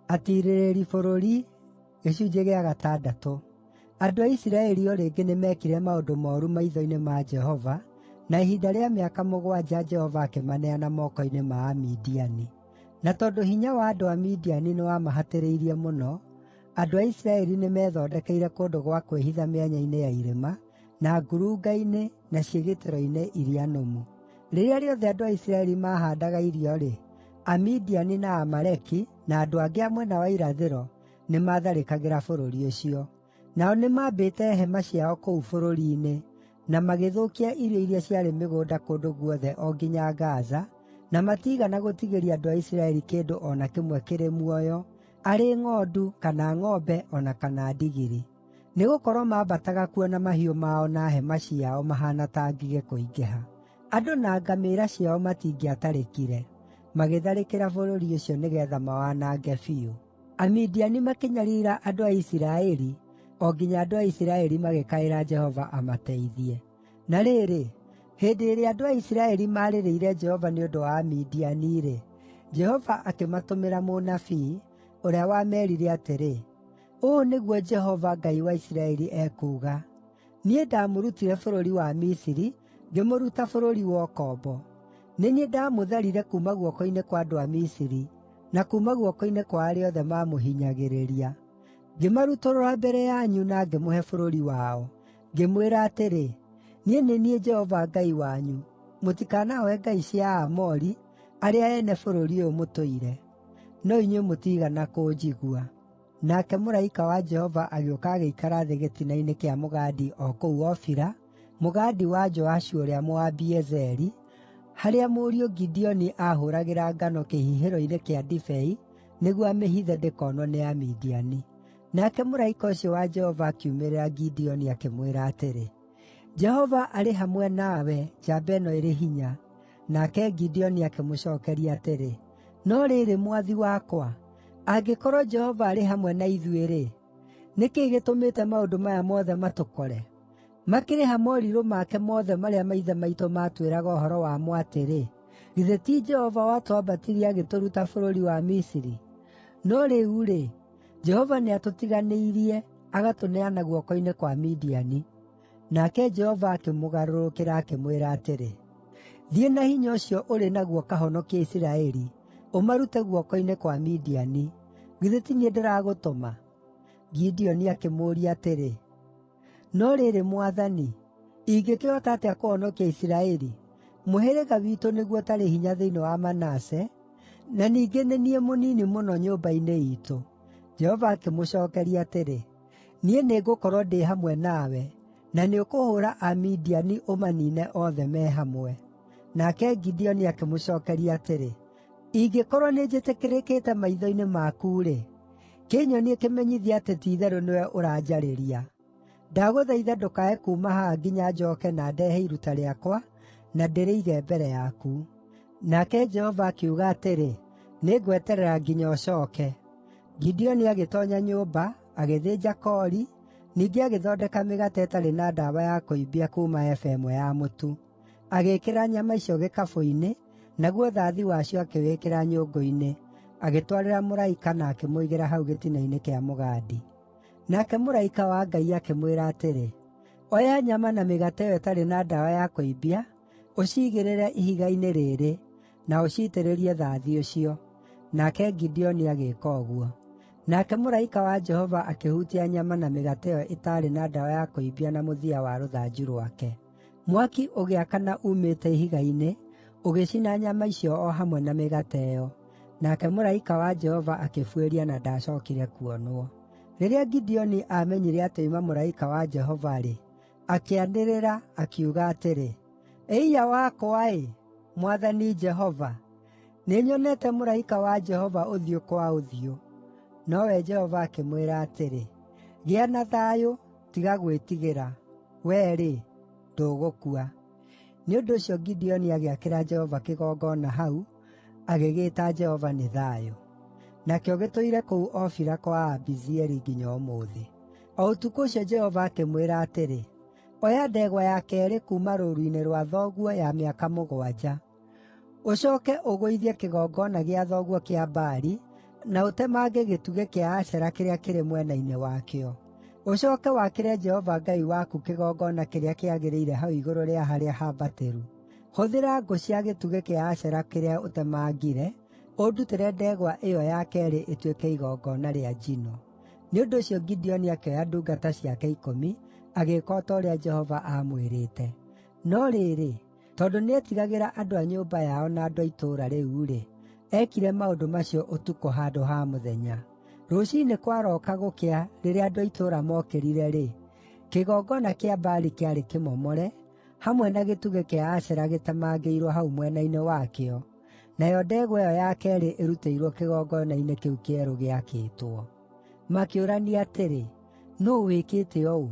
Atiirĩrĩri bũrũri, gĩcunjĩ gĩa 6. Andũ a Isiraeli o rĩngĩ nĩmekire maũndũ mooru maitho-inĩ ma Jehova, na ihinda rĩa mĩaka 7 Jehova akĩmaneana moko-inĩ ma Amidiani. Na tondũ hinya wa andũ a Midiani nĩwamahatĩrĩirie mũno, andũ a Isiraeli nĩmethondekeire kũndũ gwa kwĩhitha mĩanya-inĩ ya irĩma, na ngurunga-inĩ, na ciĩgitĩro-inĩ iria nũmu. Rĩrĩa rĩothe andũ a Isiraeli maahaandaga irio-rĩ, Amidiani na Amaleki, na andũ angĩ a mwena wa irathĩro, nĩmatharĩkagĩra bũrũri ũcio. Nao nĩmambĩte hema ciao kũu bũrũri-inĩ, na magĩthũkia irio iria ciarĩ mĩgũnda kũndũ guothe o nginya Gaza, na matiigana gũtigĩria andũ a Isiraeli kĩndũ o na kĩmwe kĩrĩ muoyo, arĩ ng'ondu, kana ng'ombe, o na kana ndigiri. Nĩgũkorwo maambataga kuo na mahiũ mao na hema ciao mahaana ta ngigĩ kũingĩha. Andũ na ngamĩĩra ciao matingĩatarĩkire. Magĩtharĩkĩra bũrũri ũcio nĩgeetha mawanange biũ. Amidiani makĩnyariira andũ a Isiraeli, o nginya andũ a Isiraeli magĩkaĩra Jehova amateithie. Na rĩrĩ, hĩndĩ ĩrĩa andũ a Isiraeli maarĩrĩire Jehova nĩ ũndũ wa Amidiani-rĩ, Jehova akĩmatũmĩra mũnabii, ũrĩa wameerire atĩrĩ, “Ũũ nĩguo Jehova, Ngai wa Isiraeli, ekuuga: Niĩ ndaamũrutire bũrũri wa Misiri, ngĩmũruta bũrũri wa ũkombo. Nĩ niĩ ndaamũtharire kuuma guoko-inĩ kwa andũ a Misiri, na kuuma guoko-inĩ kwa arĩa othe maamũhinyagĩrĩria. Ngĩmarutũrũra mbere yanyu na ngĩmũhe bũrũri wao. Ngĩmwĩra atĩrĩ, ‘Niĩ nĩ niĩ Jehova Ngai wanyu. Mũtikanahooe ngai cia Aamori, arĩa ene bũrũri ũyũ mũtũire.’ No inyuĩ mũtiigana kũnjigua.” Nake mũraika wa Jehova agĩũka agĩikara thĩ gĩtina-inĩ kĩa mũgandi o kũu Ofira, mũgandi wa Joashu ũrĩa Mũabiezeri, harĩa mũriũ Gideoni aahũragĩra ngano kĩhihĩro-inĩ kĩa ndibei nĩguo amĩhithe ndĩkonwo nĩ Amidiani. Nake mũraika ũcio wa Jehova akiumĩrĩra Gideoni akĩmwĩra atĩrĩ, “Jehova arĩ hamwe nawe, njamba ĩno ĩrĩ hinya.” Nake Gideoni akĩmũcookeria atĩrĩ, “No rĩrĩ, mwathi wakwa, angĩkorwo Jehova arĩ hamwe na ithuĩ-rĩ, nĩ kĩĩ gĩtũmĩte maũndũ maya mothe matũkore? Makĩrĩ ha morirũ make mothe marĩa maithe maitũ maatwĩraga ũhoro wamo atĩrĩ, ‘Githĩ ti Jehova watwambatirie agĩtũruta bũrũri wa Misiri?’ No rĩu-rĩ, Jehova nĩatũtiganĩirie, agatũneana guoko-inĩ kwa Midiani.” Nake Jehova akĩmũgarũrũkĩra akĩmwĩra atĩrĩ, “Thiĩ na hinya ũcio ũrĩ naguo ũkahonokie Isiraeli, ũmarute guoko-inĩ kwa Midiani. Githĩ ti niĩ ndĩragũtũma?” Gideoni akĩmũũria atĩrĩ, “No rĩrĩ, Mwathani, ingĩkĩhota atĩa kũhonokia Isiraeli? Mũhĩrĩga witũ nĩguo ũtarĩ hinya thĩinĩ wa Manase, na ningĩ nĩ niĩ mũnini mũno nyũmba-inĩ iitũ.” Jehova akĩmũcookeria atĩrĩ, “Niĩ nĩngũkorwo ndĩ hamwe nawe, na nĩũkũhũũra Amidiani ũmaniine othe me hamwe.” Nake Gideoni akĩmũcookeria atĩrĩ, “Ingĩkorwo nĩnjĩtĩkĩrĩkĩte maitho-inĩ maku-rĩ, kĩnyonie kĩmenyithia atĩ ti-itherũ nĩwe ũranjarĩria. Ndagũthaitha ndũkae kuuma haha nginya njooke na ndehe iruta rĩakwa na ndĩrĩige mbere yaku.” Nake Jehova akiuga atĩrĩ, “Nĩngweterera nginya ũcooke.” Gideoni agĩtoonya nyũmba, agĩthĩnja koori, ningĩ agĩthondeka mĩgate ĩtarĩ na ndawa ya kũimbia kuuma eba ĩmwe ya mũtu. Agĩĩkĩra nyama icio gĩkabũ-inĩ, naguo thaathi wacio akĩwĩkĩra nyũngũ-inĩ, agĩtwarĩra mũraika na akĩmũigĩra hau gĩtina-inĩ kĩa mũgandi. Nake mũraika wa Ngai akĩmwĩra atĩrĩ, “Oya nyama na mĩgate ĩyo ĩtarĩ na ndawa ya kũimbia, ũciigĩrĩre ihiga-inĩ rĩrĩ, na ũciitĩrĩrie thaathi ũcio.” Nake Gideoni agĩĩka ũguo. Nake mũraika wa Jehova akĩhutia nyama na mĩgate ĩyo ĩtaarĩ na ndawa ya kũimbia na mũthia wa rũthanju rwake. Mwaki ũgĩakana uumĩte ihiga-inĩ, ũgĩcina nyama icio o hamwe na mĩgate ĩyo. Nake mũraika wa Jehova akĩbuĩria na ndaacookire kuonwo. Rĩrĩa Gideoni aamenyire atĩ oima mũraika wa Jehova-rĩ, akĩanĩrĩra, akiuga atĩrĩ, “Ĩiya wakwa-ĩ, Mwathani Jehova! Nĩnyonete mũraika wa Jehova ũthiũ kwa ũthiũ.” Nowe Jehova akĩmwĩra atĩrĩ, “Gĩa na thayũ, tiga gwĩtigĩra. Wee-rĩ, ndũgũkua.” Nĩ ũndũ ũcio Gideoni agĩakĩra Jehova kĩgongona hau, agĩgĩĩta Jehova nĩ Thayũ. Nakĩo gĩtũire kũu Ofira kwa Aabiezeri nginya ũmũthĩ. O ũtukũ ũcio Jehova akĩmwĩra atĩrĩ, “Oya ndegwa ya keerĩ kuuma rũũru-inĩ rwa thoguo ya mĩaka 7. Ũcooke ũgũithie kĩgongona gĩa thoguo kĩa Baali, na ũtemange gĩtugĩ kĩa Ashera kĩrĩa kĩrĩ mwena-inĩ wakĩo. Ũcooke wakĩre Jehova Ngai waku kĩgongona kĩrĩa kĩagĩrĩire hau igũrũ rĩa harĩa hambatĩru. Hũthĩra ngũ cia gĩtugĩ kĩa Ashera kĩrĩa ũtemangire, ũndutĩre ndegwa ĩyo ya keerĩ ĩtuĩke igongona rĩa njino.” Nĩ ũndũ ũcio Gideoni akĩoya ndungata ciake 10, agĩĩka o ta ũrĩa Jehova aamwĩrĩte. No rĩrĩ, tondũ nĩetigagĩra andũ a nyũmba yao na andũ a itũũra rĩu-rĩ, ekire maũndũ macio ũtukũ handũ ha mũthenya. Rũciinĩ kwarooka gũkĩa, rĩrĩa andũ a itũũra mookĩrire-rĩ, kĩgongona kĩa Baali kĩarĩ kĩmomore, hamwe na gĩtugĩ kĩa Ashera gĩtemangĩirwo hau mwena-inĩ wakĩo, nayo ndegwa ĩyo ya keerĩ ĩrutĩirwo kĩgongona-inĩ kĩu kĩerũ gĩakĩtwo. Makĩũrania atĩrĩ, “Nũũ wĩkĩte ũũ?”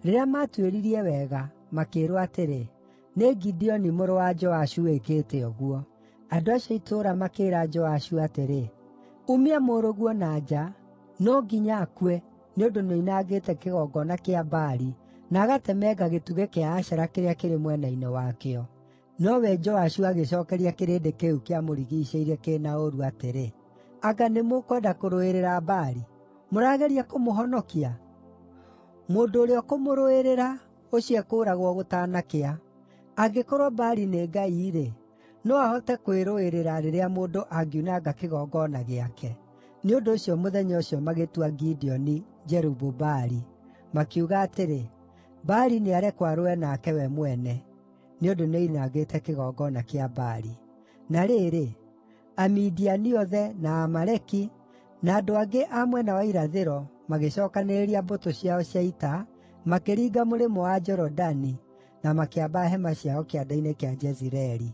Rĩrĩa maatuĩririe wega, makĩĩrwo atĩrĩ, “Nĩ Gideoni mũrũ wa Joashu wĩkĩte ũguo.” Andũ acio a itũũra makĩĩra Joashu atĩrĩ, “Umia mũrũguo na nja, no nginya akue, nĩ ũndũ nĩoinangĩte kĩgongona kĩa Baali, na agatemenga gĩtugĩ kĩa Ashera kĩrĩa kĩrĩ mwena-inĩ wakĩo.” Nowe Joashu agĩcookeria kĩrĩndĩ kĩu kĩamũrigiicĩirie kĩna ũũru atĩrĩ, “Anga nĩmũkwenda kũrũĩrĩra Baali? Mũrageria kũmũhonokia? Mũndũ ũrĩa ũkũmũrũĩrĩra, ũcio ekũũragwo gũtanakĩa. Angĩkorwo Baali nĩ ngai-rĩ, no ahote kwĩrũĩrĩra rĩrĩa mũndũ angiunanga kĩgongona gĩake.” Nĩ ũndũ ũcio mũthenya ũcio magĩtua Gideoni Jerubu-Baali, makiuga atĩrĩ, “Baali nĩarekwo arũe nake we mwene, nĩ ũndũ nĩoinangĩte kĩgongona kĩa Baali.” Na rĩrĩ, Amidiani othe, na Amaleki, na andũ angĩ a mwena wa irathĩro magĩcookanĩrĩria mbũtũ ciao cia ita, makĩringa mũrĩmo wa Jorodani, na makĩamba hema ciao kĩanda-inĩ kĩa Jezireeli.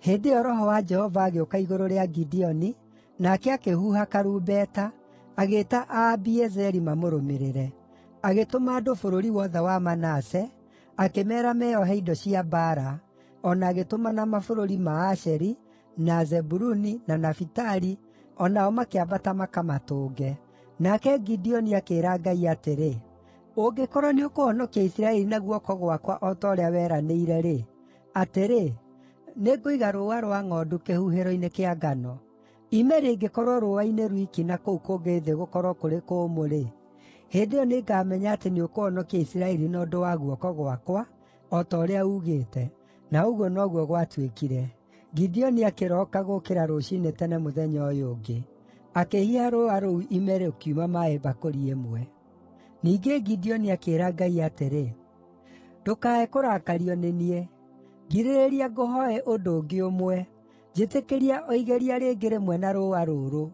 Hĩndĩ ĩyo Roho wa Jehova agĩũka igũrũ rĩa Gideoni, nake akĩhuha karumbeta, agĩĩta Aabiezeri mamũrũmĩrĩre. Agĩtũma andũ bũrũri wothe wa Manase, akĩmeera meeohe indo cia mbaara, o na agĩtũmana mabũrũri ma Asheri, na Zebuluni, na Nafitali, o nao makĩambata makamatũnge. Nake Gideoni akĩĩra Ngai atĩrĩ, “Ũngĩkorwo nĩũkũhonokia Isiraeli na guoko gwakwa o ta ũrĩa weranĩire-rĩ, atĩrĩ, nĩngũiga rũũa rwa ng'ondu kĩhuhĩro-inĩ kĩa ngano. Ime rĩngĩkorwo rũũa-inĩ rwiki na kũu kũngĩ thĩ gũkorwo kũrĩ kũmũ-rĩ, hĩndĩ ĩyo nĩngamenya atĩ nĩũkũhonokia Isiraeli na ũndũ wa guoko gwakwa, o ta ũrĩa uugĩte.” Na ũguo noguo gwatuĩkire. Gideoni akĩroka gũũkĩra rũciinĩ tene mũthenya ũyũ ũngĩ. Akĩhiha rũũa rũu ime rũkiuma maaĩ mbakũri ĩmwe. Ningĩ Gideoni akĩĩra Ngai atĩrĩ, “Ndũkae kũrakario nĩ niĩ. Ngirĩrĩria ngũhooe ũndũ ũngĩ ũmwe. Njĩtĩkĩria o igeria rĩngĩ rĩmwe na rũũa rũrũ.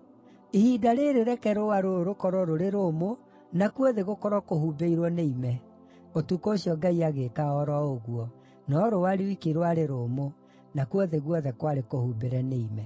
Ihinda rĩrĩ reke rũũa rũrũ rũkorwo rũrĩ rũmũ, nakuo thĩ gũkorwo kũhumbĩirwo nĩ ime.” Ũtukũ ũcio Ngai agĩĩka o ro ũguo, no rũũa rwiki rwarĩ rũmũ, nakuo thĩ guothe kwarĩ kũhumbĩre nĩ ime.